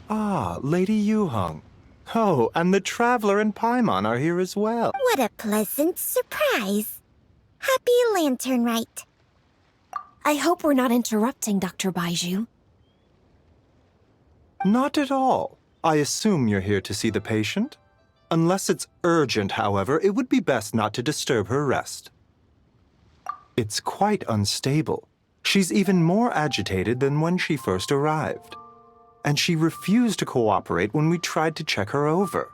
Ah, Lady Yuheng. Oh, and the Traveler and Paimon are here as well. What a pleasant surprise. Happy Lantern Rite. I hope we're not interrupting, Dr. Baiju. Not at all. I assume you're here to see the patient? Unless it's urgent, however, it would be best not to disturb her rest. It's quite unstable. She's even more agitated than when she first arrived. And she refused to cooperate when we tried to check her over.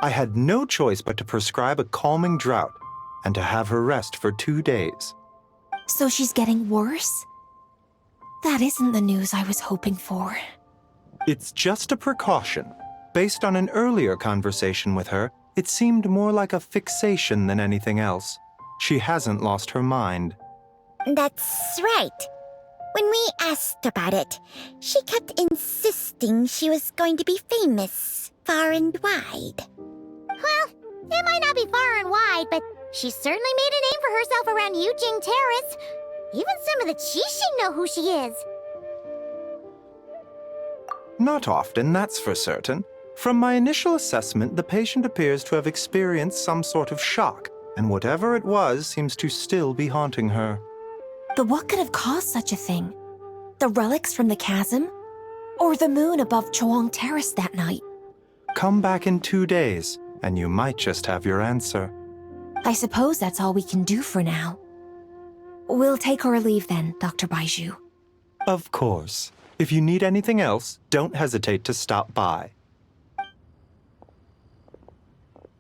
I had no choice but to prescribe a calming draught and to have her rest for 2 days. So she's getting worse? That isn't the news I was hoping for. It's just a precaution. Based on an earlier conversation with her, it seemed more like a fixation than anything else. She hasn't lost her mind. That's right. When we asked about it, she kept insisting she was going to be famous far and wide. Well, it might not be far and wide, but she certainly made a name for herself around Yujing Terrace. Even some of the Qixing know who she is. Not often, that's for certain. From my initial assessment, the patient appears to have experienced some sort of shock, and whatever it was seems to still be haunting her. But what could have caused such a thing? The relics from the chasm? Or the moon above Zhongli Terrace that night? Come back in 2 days, and you might just have your answer. I suppose that's all we can do for now. We'll take our leave then, Dr. Baiju. Of course. If you need anything else, don't hesitate to stop by.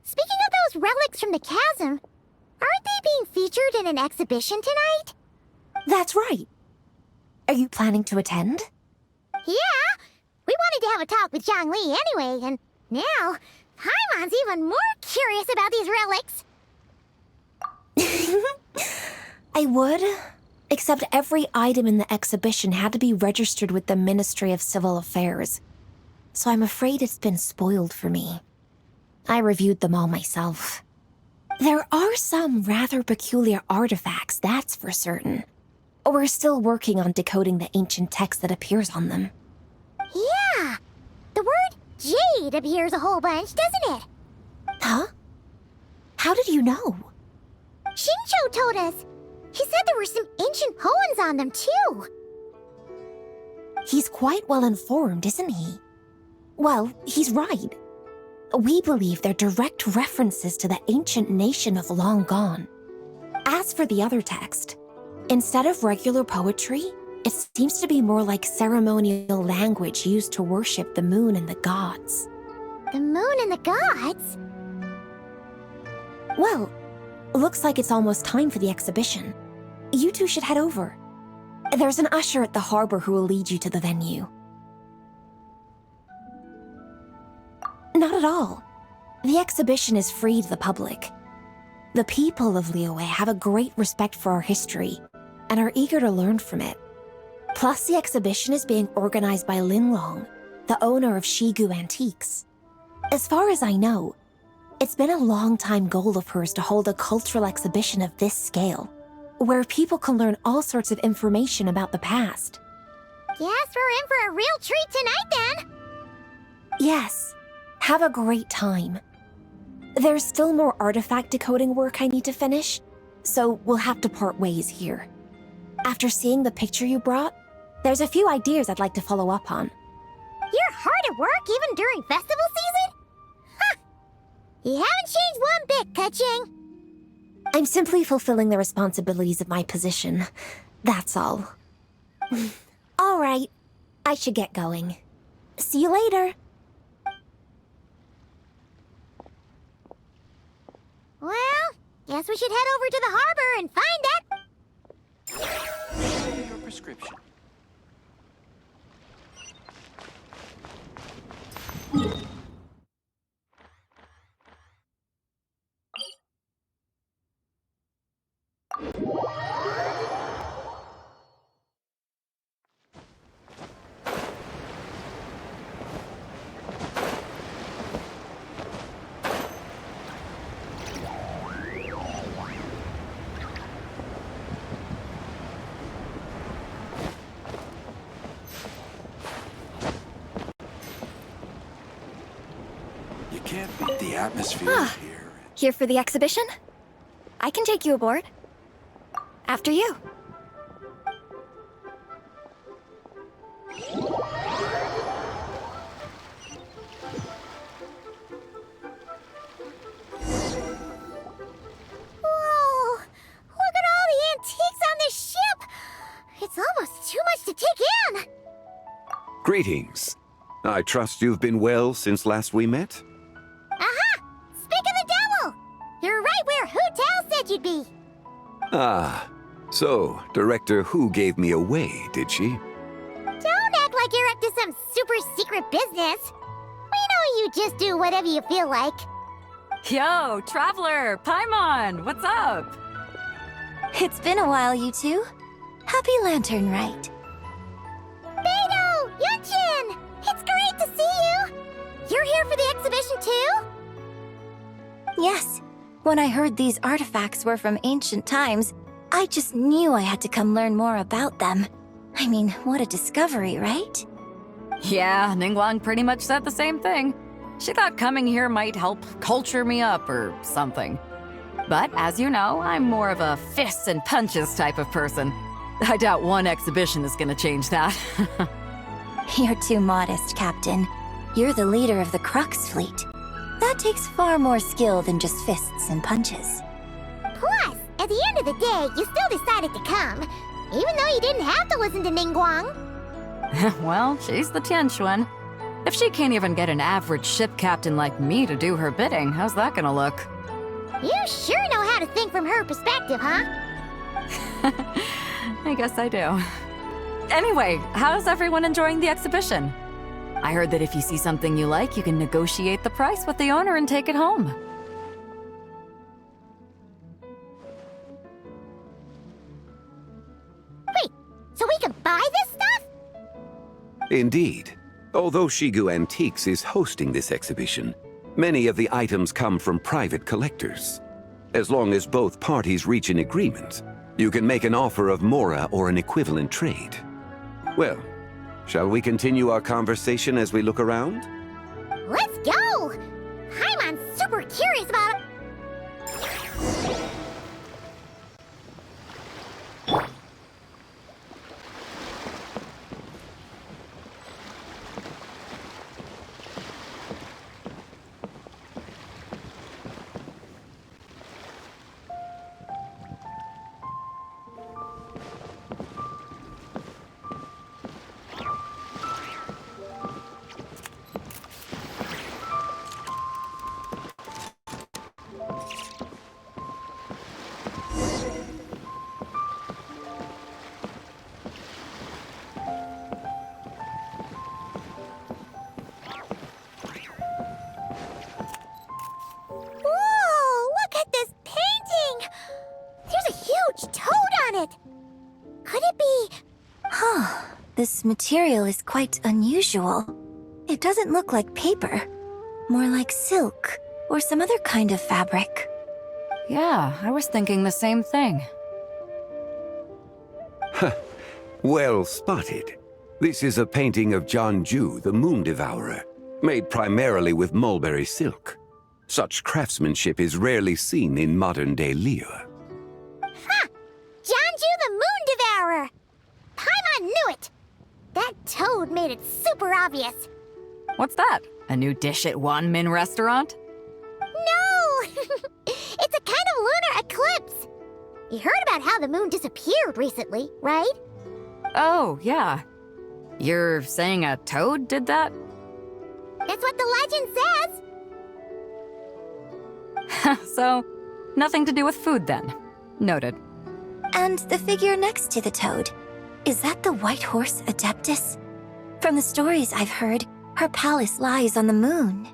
Speaking of those relics from the chasm, aren't they being featured in an exhibition tonight? That's right. Are you planning to attend? Yeah! We wanted to have a talk with Zhongli anyway, and now Paimon's even more curious about these relics. I would, except every item in the exhibition had to be registered with the Ministry of Civil Affairs, so I'm afraid it's been spoiled for me. I reviewed them all myself. There are some rather peculiar artifacts, that's for certain. We're still working on decoding the ancient text that appears on them. Yeah! The word jade appears a whole bunch, doesn't it? Huh? How did you know? Shincho told us. He said there were some ancient poems on them, too. He's quite well informed, isn't he? Well, he's right. We believe they're direct references to the ancient nation of long gone. As for the other text, instead of regular poetry, it seems to be more like ceremonial language used to worship the moon and the gods. The moon and the gods? Well, looks like it's almost time for the exhibition. You two should head over. There's an usher at the harbor who will lead you to the venue. Not at all. The exhibition is free to the public. The people of Liyue have a great respect for our history and are eager to learn from it. Plus, the exhibition is being organized by Linlong, the owner of Shigu Antiques. As far as I know, it's been a long-time goal of hers to hold a cultural exhibition of this scale, where people can learn all sorts of information about the past. Guess we're in for a real treat tonight, then. Yes, have a great time. There's still more artifact decoding work I need to finish, so we'll have to part ways here. After seeing the picture you brought, there's a few ideas I'd like to follow up on. You're hard at work even during festival season? Ha! You haven't changed one bit, Keqing. I'm simply fulfilling the responsibilities of my position. That's all. All right, I should get going. See you later. Well, guess we should head over to the harbor and find that. Your prescription. Can't beat the atmosphere here. Here for the exhibition? I can take you aboard. After you. Whoa! Look at all the antiques on this ship! It's almost too much to take in! Greetings. I trust you've been well since last we met? Aha! Speak of the devil! You're right where Hu Tao said you'd be! Ah, so Director Hu gave me away, did she? Don't act like you're up to some super secret business! We know you just do whatever you feel like. Yo, Traveler! Paimon! What's up? It's been a while, you two. Happy Lantern Rite. Beidou! Yunjin! It's great to see you! You're here for the exhibition too? Yes. When I heard these artifacts were from ancient times, I just knew I had to come learn more about them. I mean, what a discovery, right? Yeah, Ningguang pretty much said the same thing. She thought coming here might help culture me up or something. But as you know, I'm more of a fists and punches type of person. I doubt one exhibition is gonna change that. You're too modest, Captain. You're the leader of the Crux fleet. That takes far more skill than just fists and punches. Plus, at the end of the day, you still decided to come, even though you didn't have to listen to Ningguang. Well, she's the Tianquan. If she can't even get an average ship captain like me to do her bidding, how's that gonna look? You sure know how to think from her perspective, huh? I guess I do. Anyway, how's everyone enjoying the exhibition? I heard that if you see something you like, you can negotiate the price with the owner and take it home. Wait, so we can buy this stuff? Indeed. Although Shigu Antiques is hosting this exhibition, many of the items come from private collectors. As long as both parties reach an agreement, you can make an offer of mora or an equivalent trade. Well, shall we continue our conversation as we look around? Let's go! Paimon's super curious about it. Whoa! Look at this painting! There's a huge toad on it! Could it be... Huh. This material is quite unusual. It doesn't look like paper. More like silk, or some other kind of fabric. Yeah, I was thinking the same thing. Well spotted. This is a painting of Jianju, the Moon Devourer, made primarily with mulberry silk. Such craftsmanship is rarely seen in modern-day Liyue. Ha! Jianju the Moon Devourer! Paimon knew it! That toad made it super obvious. What's that? A new dish at Wanmin restaurant? No! It's a kind of lunar eclipse. You heard about how the moon disappeared recently, right? Oh, yeah. You're saying a toad did that? That's what the legend says. So, nothing to do with food then. Noted. And the figure next to the toad. Is that the white horse Adeptus? From the stories I've heard, her palace lies on the moon.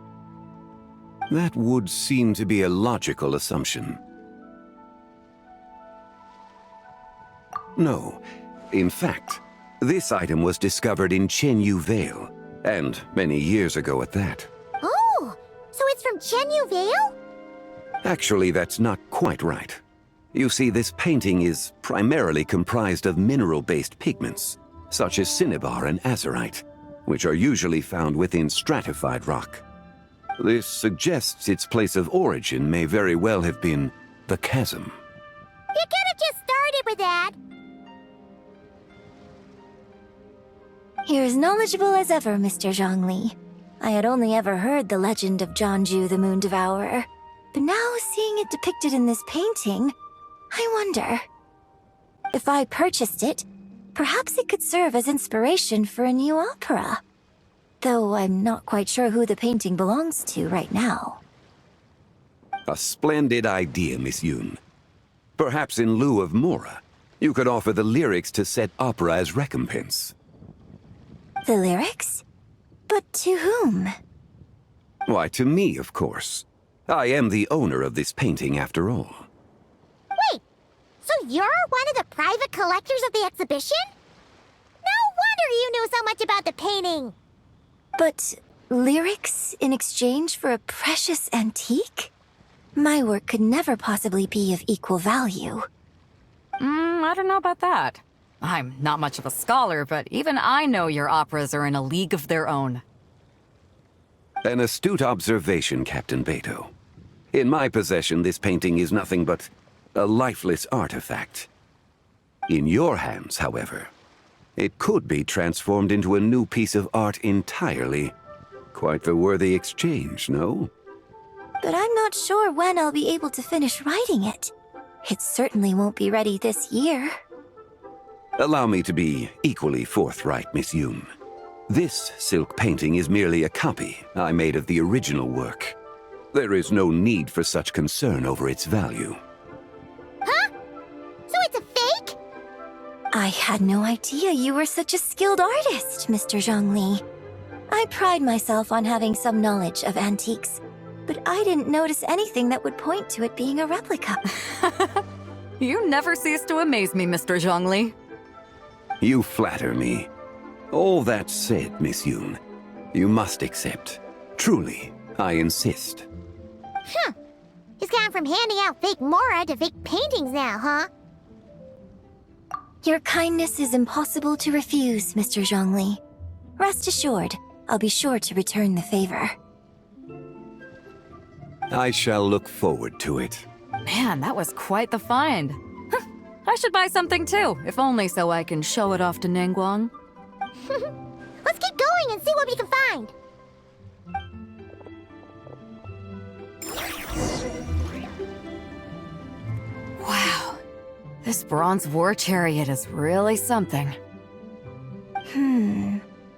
That would seem to be a logical assumption. No. In fact, this item was discovered in Chenyu Vale, and many years ago at that. Oh, so it's from Chenyu Vale? Actually, that's not quite right. You see, this painting is primarily comprised of mineral-based pigments, such as cinnabar and azurite, which are usually found within stratified rock. This suggests its place of origin may very well have been the chasm. You could have just started with that. You're as knowledgeable as ever, Mr. Zhongli. I had only ever heard the legend of Zhongju the Moon Devourer, but now seeing it depicted in this painting, I wonder. If I purchased it, perhaps it could serve as inspiration for a new opera. Though I'm not quite sure who the painting belongs to right now. A splendid idea, Miss Yoon. Perhaps in lieu of Mora, you could offer the lyrics to said opera as recompense. The lyrics? But to whom? Why, to me, of course. I am the owner of this painting, after all. Wait, so you're one of the private collectors of the exhibition? No wonder you knew so much about the painting. But lyrics in exchange for a precious antique? My work could never possibly be of equal value. I don't know about that. I'm not much of a scholar, but even I know your operas are in a league of their own. An astute observation, Captain Beto. In my possession, this painting is nothing but a lifeless artifact. In your hands, however, it could be transformed into a new piece of art entirely. Quite the worthy exchange, no? But I'm not sure when I'll be able to finish writing it. It certainly won't be ready this year. Allow me to be equally forthright, Miss Yoon. This silk painting is merely a copy I made of the original work. There is no need for such concern over its value. Huh? So it's a fake? I had no idea you were such a skilled artist, Mr. Zhongli. I pride myself on having some knowledge of antiques, but I didn't notice anything that would point to it being a replica. You never cease to amaze me, Mr. Zhongli. You flatter me. All that said, Miss Yoon, you must accept. Truly, I insist. Huh. He's gone from handing out fake Mora to fake paintings now, huh? Your kindness is impossible to refuse, Mr. Zhongli. Rest assured, I'll be sure to return the favor. I shall look forward to it. Man, that was quite the find. I should buy something too, if only so I can show it off to Ningguang. Let's keep going and see what we can find. Wow, this bronze war chariot is really something.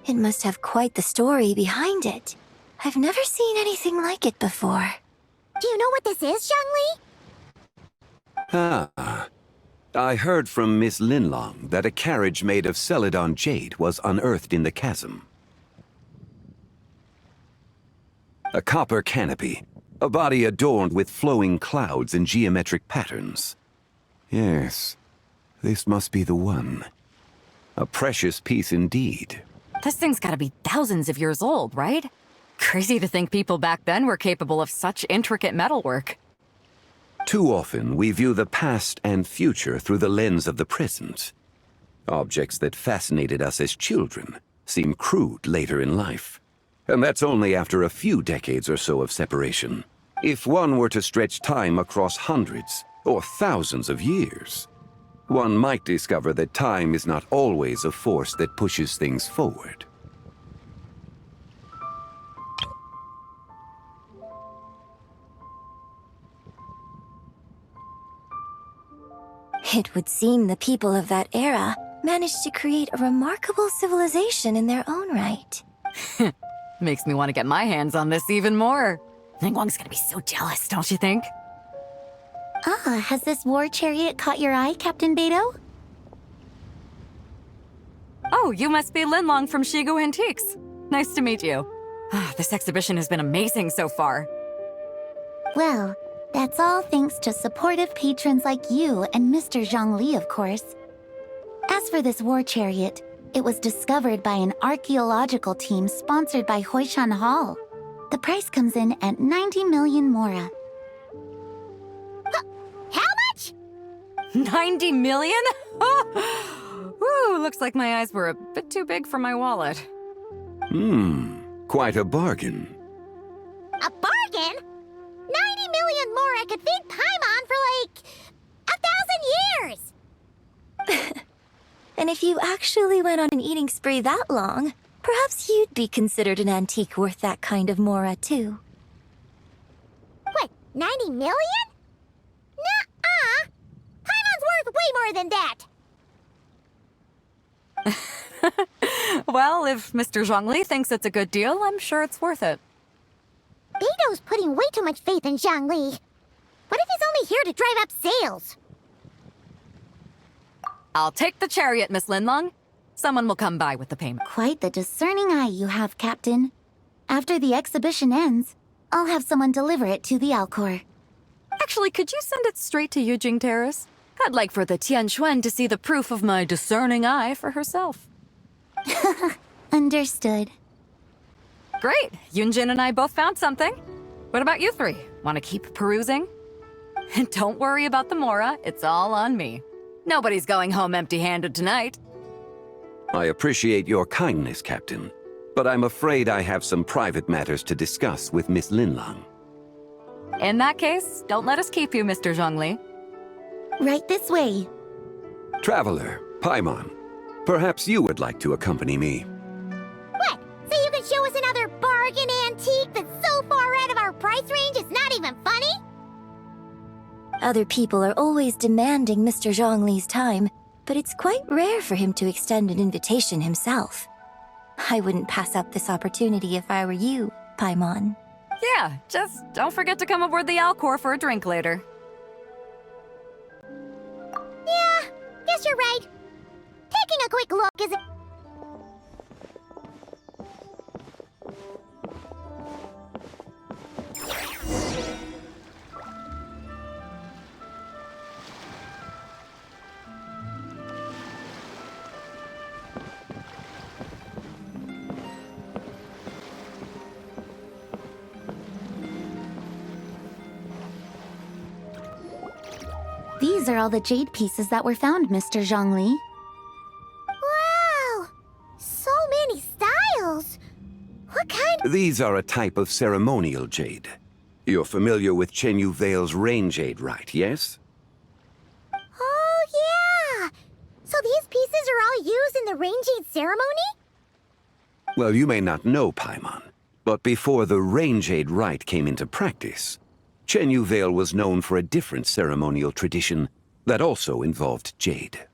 It must have quite the story behind it. I've never seen anything like it before. Do you know what this is, Zhongli? Ah. I heard from Miss Linlong that a carriage made of Celadon jade was unearthed in the chasm. A copper canopy, a body adorned with flowing clouds and geometric patterns. Yes, this must be the one. A precious piece indeed. This thing's gotta be thousands of years old, right? Crazy to think people back then were capable of such intricate metalwork. Too often, we view the past and future through the lens of the present. Objects that fascinated us as children seem crude later in life. And that's only after a few decades or so of separation. If one were to stretch time across hundreds or thousands of years, one might discover that time is not always a force that pushes things forward. It would seem the people of that era managed to create a remarkable civilization in their own right. Makes me want to get my hands on this even more. Ningguang's gonna be so jealous, don't you think? Ah, has this war chariot caught your eye, Captain Beto? Oh, you must be Linlong from Shigu Antiques. Nice to meet you. This exhibition has been amazing so far. Well, that's all thanks to supportive patrons like you and Mr. Zhongli, of course. As for this war chariot, it was discovered by an archaeological team sponsored by Hoishan Hall. The price comes in at 90 million Mora. How much? 90 million? Woo, looks like my eyes were a bit too big for my wallet. Quite a bargain. A bargain? 90 million more I could feed Paimon for like 1,000 years! And if you actually went on an eating spree that long, perhaps you'd be considered an antique worth that kind of mora, too. What, 90 million? Nuh-uh! Paimon's worth way more than that! Well, if Mr. Zhongli thinks it's a good deal, I'm sure it's worth it. Beto's putting way too much faith in Zhongli. What if he's only here to drive up sales? I'll take the chariot, Miss Linlong. Someone will come by with the payment. Quite the discerning eye you have, Captain. After the exhibition ends, I'll have someone deliver it to the Alcor. Actually, could you send it straight to Yujing Terrace? I'd like for the Tianquan to see the proof of my discerning eye for herself. Understood. Great! Yunjin and I both found something. What about you three? Want to keep perusing? And don't worry about the mora, it's all on me. Nobody's going home empty-handed tonight. I appreciate your kindness, Captain, but I'm afraid I have some private matters to discuss with Miss Linlong. In that case, don't let us keep you, Mr. Zhongli. Right this way. Traveler, Paimon, perhaps you would like to accompany me. What? So you can show us another bargain antique that's so far out of our price range it's not even funny? Other people are always demanding Mr. Zhongli's time, but it's quite rare for him to extend an invitation himself. I wouldn't pass up this opportunity if I were you, Paimon. Yeah, just don't forget to come aboard the Alcor for a drink later. Yeah, guess you're right. Taking a quick look is... These are all the jade pieces that were found, Mr. Zhongli. Wow! So many styles! What kind of... These are a type of ceremonial jade. You're familiar with Chenyu Vale's rain jade, right, yes? Oh, yeah! So these pieces are all used in the rain jade ceremony? Well, you may not know, Paimon, but before the rain jade rite came into practice, Chenyu Vale was known for a different ceremonial tradition that also involved jade.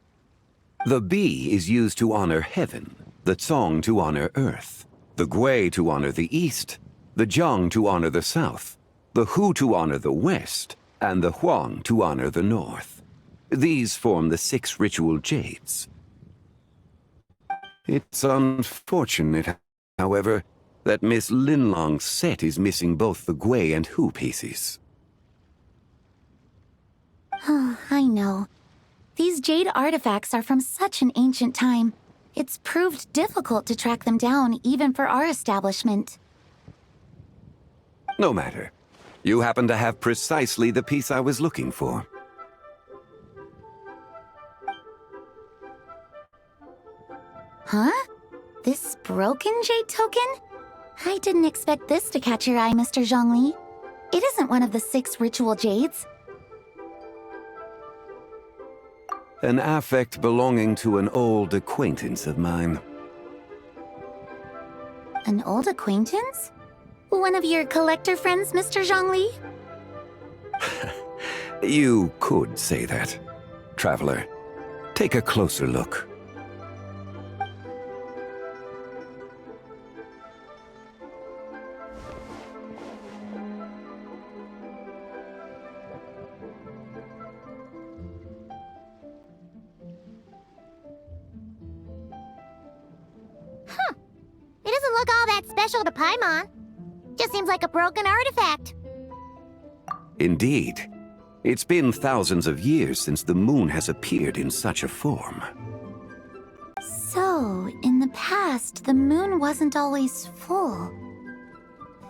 The bee is used to honor heaven, the Tsong to honor earth, the Gui to honor the east, the Jiang to honor the south, the Hu to honor the west, and the Huang to honor the north. These form the 6 ritual jades. It's unfortunate, however, that Miss Linlong's set is missing both the Gui and Hu pieces. Oh, I know. These jade artifacts are from such an ancient time. It's proved difficult to track them down, even for our establishment. No matter. You happen to have precisely the piece I was looking for. Huh? This broken jade token? I didn't expect this to catch your eye, Mr. Zhongli. It isn't one of the 6 ritual jades. An affect belonging to an old acquaintance of mine. An old acquaintance? One of your collector friends, Mr. Zhongli? You could say that. Traveler, take a closer look. It doesn't look all that special to Paimon. Just seems like a broken artifact. Indeed. It's been thousands of years since the moon has appeared in such a form. So, in the past, the moon wasn't always full.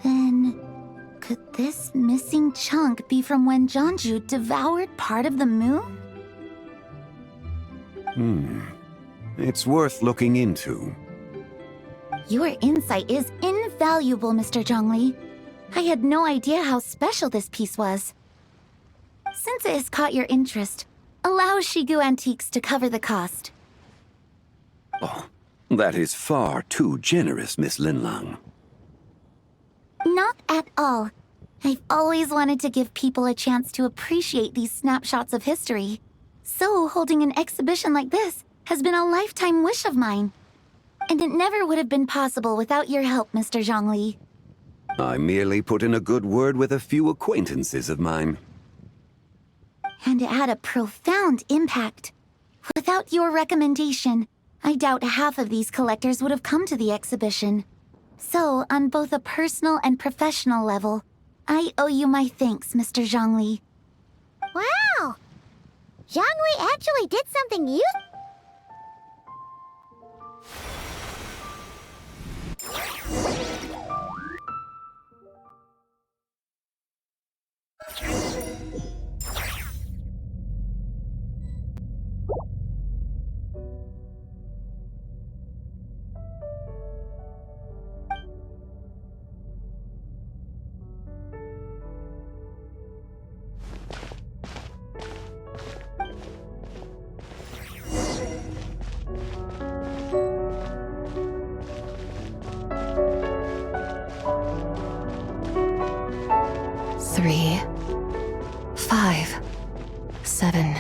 Then, could this missing chunk be from when Jeonju devoured part of the moon? It's worth looking into. Your insight is invaluable, Mr. Zhongli. I had no idea how special this piece was. Since it has caught your interest, allow Shigu Antiques to cover the cost. Oh, that is far too generous, Miss Linlang. Not at all. I've always wanted to give people a chance to appreciate these snapshots of history. So holding an exhibition like this has been a lifetime wish of mine. And it never would have been possible without your help, Mr. Zhongli. I merely put in a good word with a few acquaintances of mine. And it had a profound impact. Without your recommendation, I doubt half of these collectors would have come to the exhibition. So, on both a personal and professional level, I owe you my thanks, Mr. Zhongli. Wow! Zhongli actually did something useful. Three, 5, 7.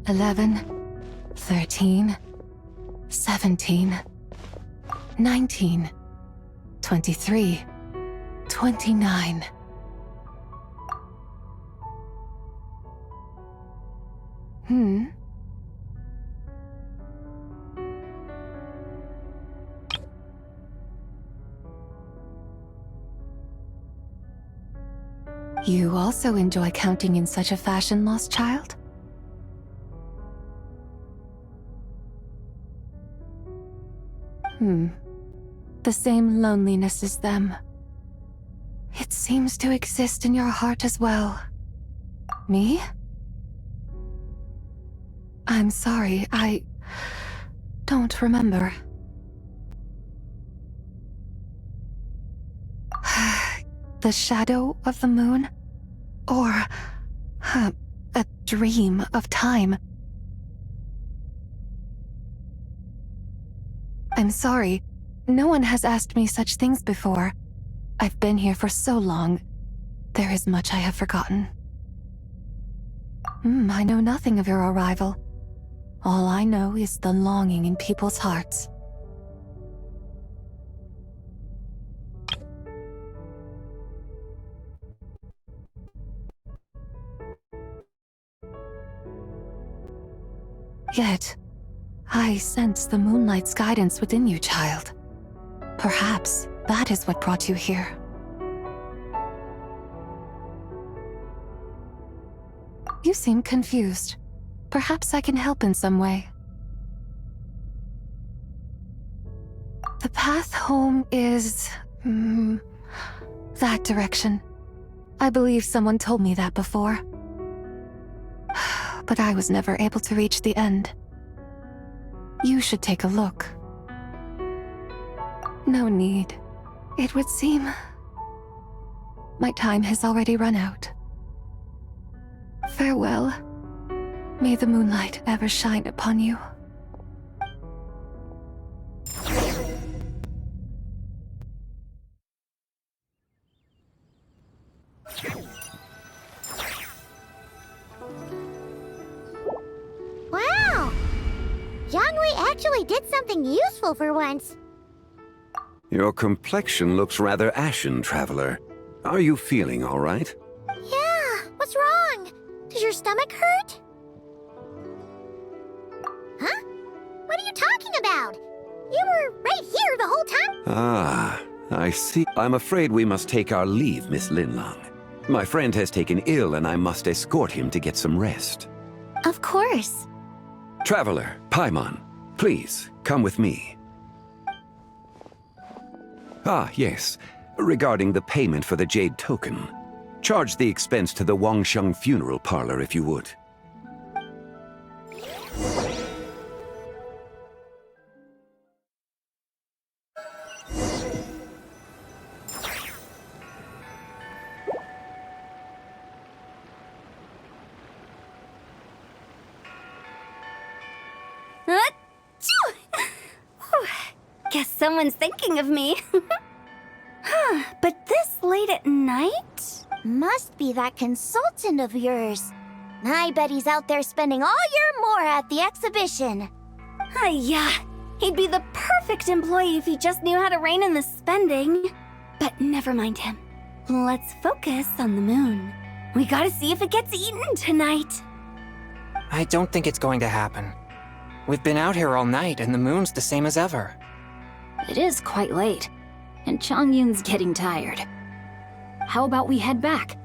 Eleven, 13, 17, 19, 23, 29. You also enjoy counting in such a fashion, lost child? The same loneliness as them. It seems to exist in your heart as well. Me? I'm sorry, I don't remember. The shadow of the moon? Or a dream of time? I'm sorry, no one has asked me such things before. I've been here for so long. There is much I have forgotten. I know nothing of your arrival. All I know is the longing in people's hearts. Yet, I sense the moonlight's guidance within you, child. Perhaps that is what brought you here. You seem confused. Perhaps I can help in some way. The path home is... that direction. I believe someone told me that before. But I was never able to reach the end. You should take a look. No need. It would seem... my time has already run out. Farewell. May the moonlight ever shine upon you. Wow! Zhongli actually did something useful for once. Your complexion looks rather ashen, traveler. Are you feeling all right? Yeah, what's wrong? Does your stomach hurt? Huh? What are you talking about? You were right here the whole time? Ah, I see. I'm afraid we must take our leave, Miss Linlang. My friend has taken ill and I must escort him to get some rest. Of course. Traveler, Paimon, please, come with me. Ah, yes. Regarding the payment for the Jade token. Charge the expense to the Wangsheng funeral parlor if you would. Guess someone's thinking of me. But this late at night? Must be that consultant of yours. I bet he's out there spending all year more at the exhibition. Yeah, he'd be the perfect employee if he just knew how to rein in the spending. But never mind him. Let's focus on the moon. We gotta see if it gets eaten tonight. I don't think it's going to happen. We've been out here all night and the moon's the same as ever. It is quite late, and Chongyun's getting tired. How about we head back?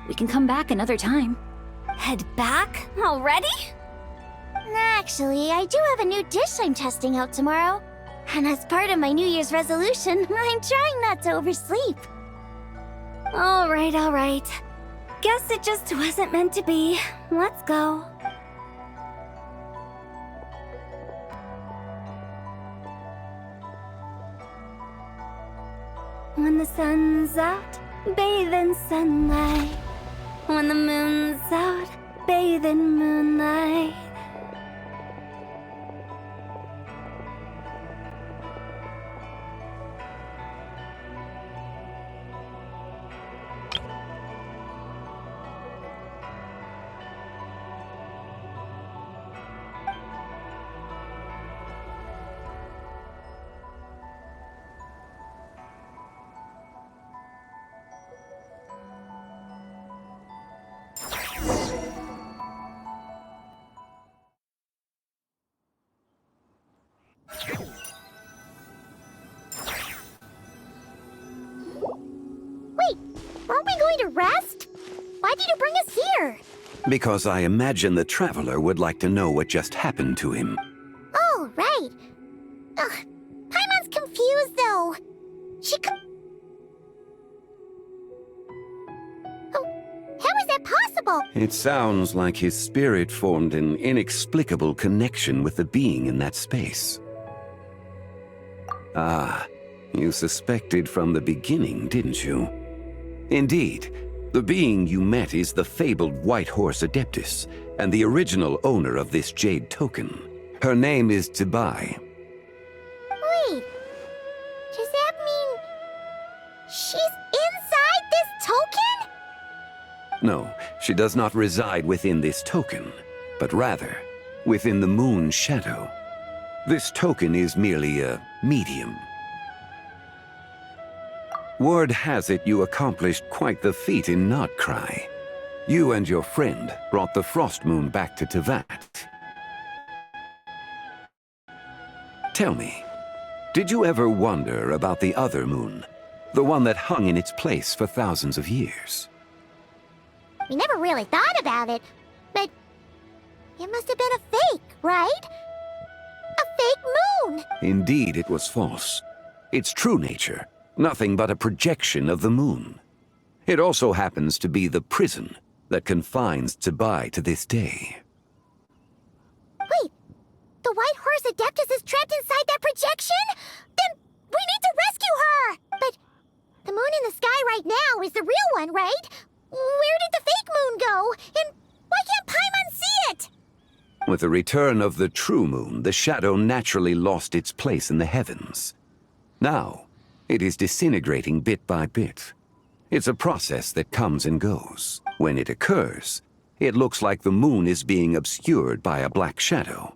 We can come back another time. Head back? Already? Actually, I do have a new dish I'm testing out tomorrow. And as part of my New Year's resolution, I'm trying not to oversleep. All right. Guess it just wasn't meant to be. Let's go. When the sun's out, bathe in sunlight. When the moon's out, bathe in moonlight. Wait, aren't we going to rest? Why did you bring us here? Because I imagine the traveler would like to know what just happened to him. Oh, right. Ugh, Paimon's confused, though. She could... Oh, how is that possible? It sounds like his spirit formed an inexplicable connection with the being in that space. Ah, you suspected from the beginning, didn't you? Indeed, the being you met is the fabled White Horse Adeptus, and the original owner of this jade token. Her name is Zibai. Wait, does that mean she's inside this token? No, she does not reside within this token, but rather within the moon's shadow. This token is merely a medium. Word has it you accomplished quite the feat in Notcry. You and your friend brought the Frost Moon back to Tevat. Tell me, did you ever wonder about the other moon? The one that hung in its place for thousands of years? We never really thought about it, but it must have been a fake, right? A fake moon! Indeed, it was false. Its true nature, nothing but a projection of the moon. It also happens to be the prison that confines Zibai to this day. Wait, the White Horse Adeptus is trapped inside that projection? Then we need to rescue her! But the moon in the sky right now is the real one, right? Where did the fake moon go? And why can't Paimon see it? With the return of the true moon, the shadow naturally lost its place in the heavens. Now, it is disintegrating bit by bit. It's a process that comes and goes. When it occurs, it looks like the moon is being obscured by a black shadow.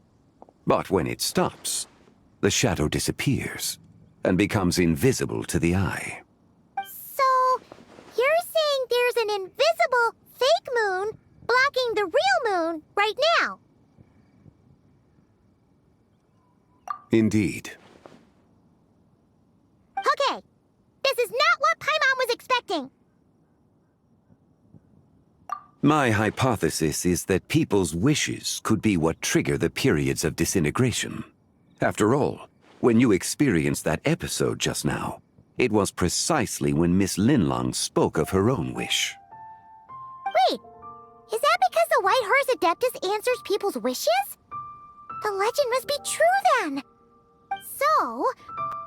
But when it stops, the shadow disappears and becomes invisible to the eye. So, you're saying there's an invisible fake moon blocking the real moon right now? Indeed. Okay, this is not what Paimon was expecting. My hypothesis is that people's wishes could be what trigger the periods of disintegration. After all, when you experienced that episode just now, it was precisely when Miss Linlong spoke of her own wish. Is that because the White Horse Adeptus answers people's wishes? The legend must be true then. So,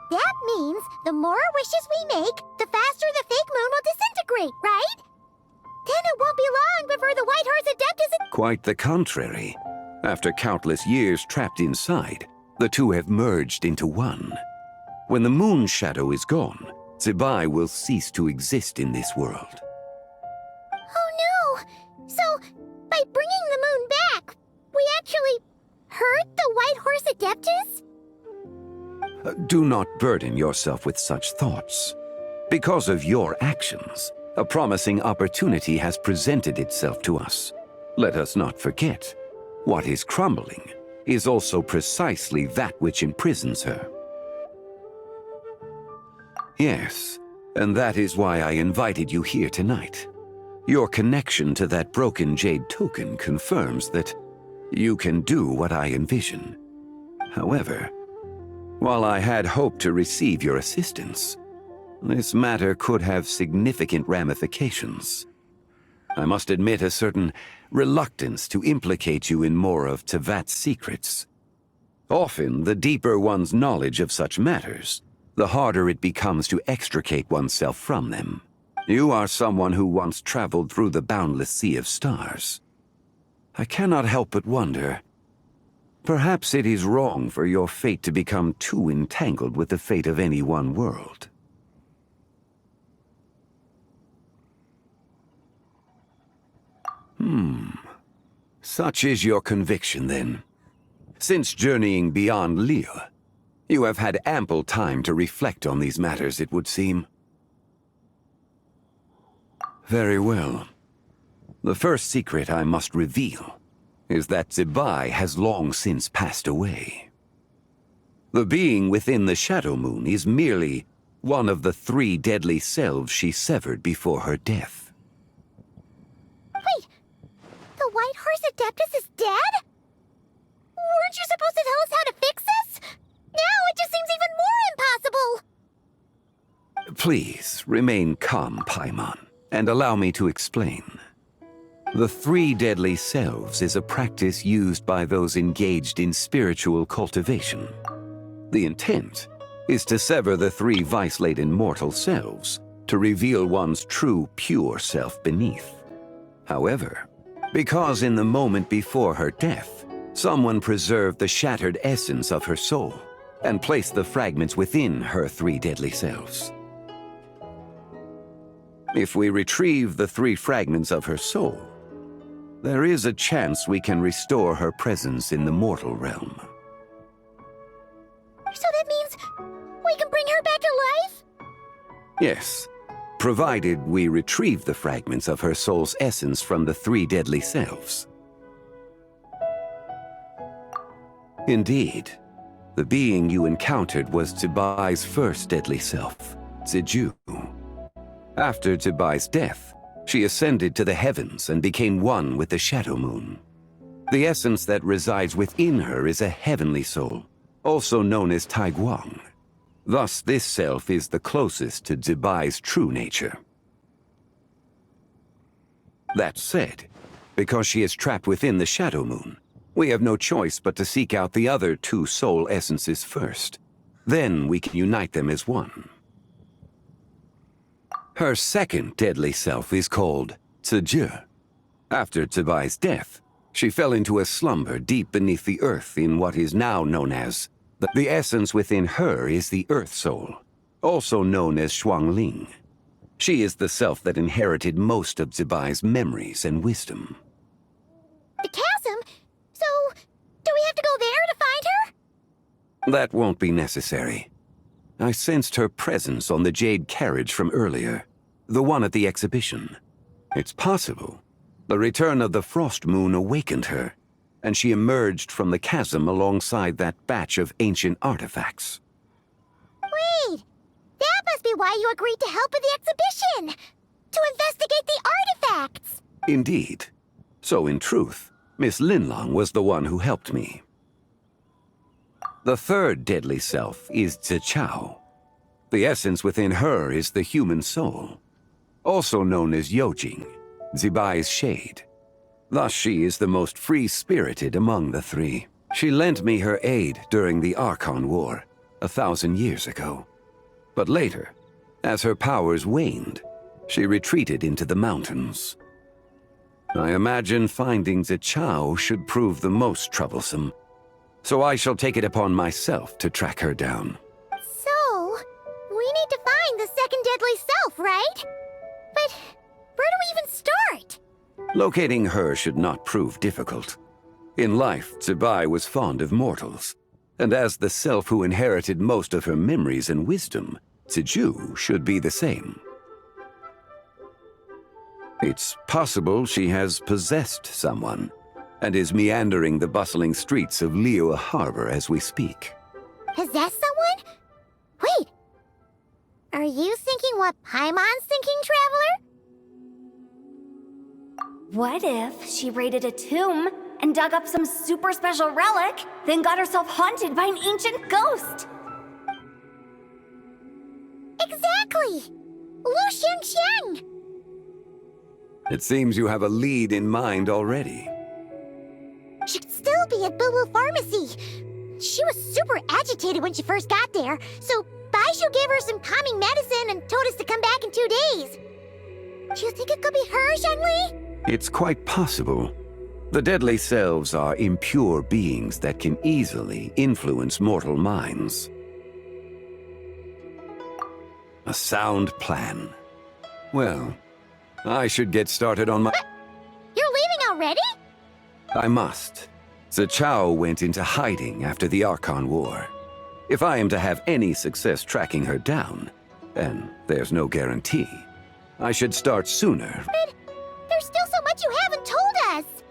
that means the more wishes we make, the faster the fake moon will disintegrate, right? Then it won't be long before the White Horse Adeptus... Quite the contrary. After countless years trapped inside, the two have merged into one. When the moon shadow is gone, Zibai will cease to exist in this world. Oh no! So, by bringing the moon back, we actually hurt the White Horse Adeptus? Do not burden yourself with such thoughts. Because of your actions, a promising opportunity has presented itself to us. Let us not forget, what is crumbling is also precisely that which imprisons her. Yes, and that is why I invited you here tonight. Your connection to that broken jade token confirms that you can do what I envision. However, while I had hoped to receive your assistance, this matter could have significant ramifications. I must admit a certain reluctance to implicate you in more of Tevat's secrets. Often, the deeper one's knowledge of such matters, the harder it becomes to extricate oneself from them. You are someone who once traveled through the boundless sea of stars. I cannot help but wonder, perhaps it is wrong for your fate to become too entangled with the fate of any one world. Such is your conviction, then. Since journeying beyond Liyue, you have had ample time to reflect on these matters, it would seem. Very well. The first secret I must reveal is that Zibai has long since passed away. The being within the Shadow Moon is merely one of the 3 deadly selves she severed before her death. Wait, the White Horse Adeptus is dead? Weren't you supposed to tell us how to fix this? Now it just seems even more impossible! Please, remain calm, Paimon, and allow me to explain. The 3 deadly selves is a practice used by those engaged in spiritual cultivation. The intent is to sever the 3 vice-laden mortal selves to reveal one's true, pure self beneath. However, because in the moment before her death, someone preserved the shattered essence of her soul and placed the fragments within her 3 deadly selves. If we retrieve the 3 fragments of her soul, there is a chance we can restore her presence in the mortal realm. So that means we can bring her back to life? Yes, provided we retrieve the fragments of her soul's essence from the 3 deadly selves. Indeed, the being you encountered was Zibai's first deadly self, Ziju. After Zibai's death, she ascended to the heavens and became one with the Shadow Moon. The essence that resides within her is a heavenly soul, also known as Taiguang. Thus, this self is the closest to Zibai's true nature. That said, because she is trapped within the Shadow Moon, we have no choice but to seek out the other 2 soul essences first. Then we can unite them as one. Her second deadly self is called Ziju. After Zibai's death, she fell into a slumber deep beneath the earth in what is now known as the essence within her is the Earth Soul, also known as Zhongli. She is the self that inherited most of Zibai's memories and wisdom. The chasm? So, do we have to go there to find her? That won't be necessary. I sensed her presence on the jade carriage from earlier, the one at the exhibition. It's possible the return of the Frost Moon awakened her, and she emerged from the chasm alongside that batch of ancient artifacts. Wait! That must be why you agreed to help with the exhibition! To investigate the artifacts! Indeed. So in truth, Miss Linlong was the one who helped me. The third deadly self is Zichao. The essence within her is the human soul, also known as Yojing, Zibai's shade. Thus she is the most free-spirited among the three. She lent me her aid during the Archon War, 1,000 years ago. But later, as her powers waned, she retreated into the mountains. I imagine finding Zichao should prove the most troublesome, so I shall take it upon myself to track her down. So, we need to find the second deadly self, right? But where do we even start? Locating her should not prove difficult. In life, Zibai was fond of mortals, and as the self who inherited most of her memories and wisdom, Ziju should be the same. It's possible she has possessed someone, and is meandering the bustling streets of Liyue Harbor as we speak. Possess someone? Wait. Are you thinking what Paimon's thinking, Traveler? What if she raided a tomb and dug up some super special relic, then got herself haunted by an ancient ghost? Exactly! Lu Xingqiang! It seems you have a lead in mind already. She'd still be at Boo Boo Pharmacy. She was super agitated when she first got there, so Baishu gave her some calming medicine and told us to come back in 2 days. Do you think it could be her, Zhongli? It's quite possible. The deadly selves are impure beings that can easily influence mortal minds. A sound plan. Well, I should get started on my... You're leaving already? I must. Zichao went into hiding after the Archon War. If I am to have any success tracking her down, and there's no guarantee, I should start sooner. But there's still so much you haven't told us!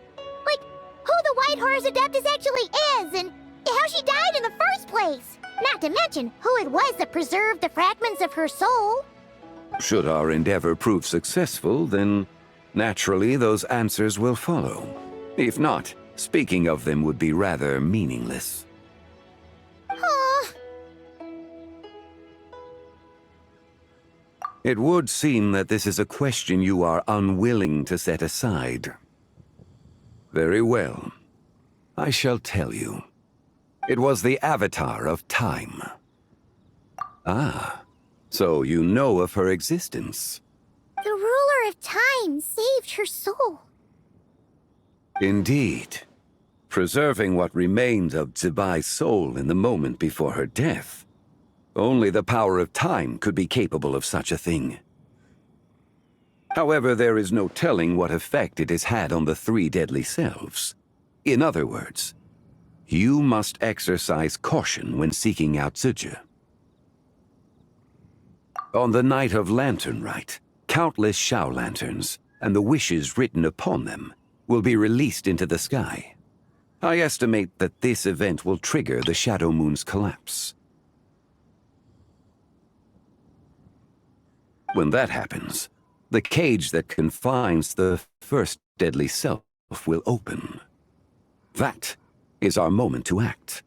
Like, who the White Horse Adeptus actually is, and how she died in the first place! Not to mention who it was that preserved the fragments of her soul. Should our endeavor prove successful, then naturally those answers will follow. If not, speaking of them would be rather meaningless. Aw. It would seem that this is a question you are unwilling to set aside. Very well. I shall tell you. It was the Avatar of Time. Ah, so you know of her existence. The ruler of time saved her soul. Indeed. Preserving what remained of Zibai's soul in the moment before her death. Only the power of time could be capable of such a thing. However, there is no telling what effect it has had on the three deadly selves. In other words, you must exercise caution when seeking out Ziju. On the night of Lantern Rite, countless Shao lanterns, and the wishes written upon them, will be released into the sky. I estimate that this event will trigger the Shadow Moon's collapse. When that happens, the cage that confines the first deadly self will open. That is our moment to act,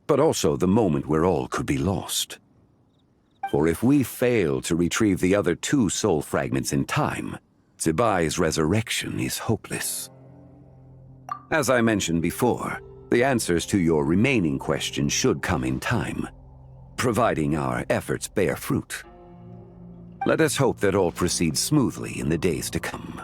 but also the moment where all could be lost. For if we fail to retrieve the other two soul fragments in time, Zibai's resurrection is hopeless. As I mentioned before, the answers to your remaining questions should come in time, providing our efforts bear fruit. Let us hope that all proceeds smoothly in the days to come.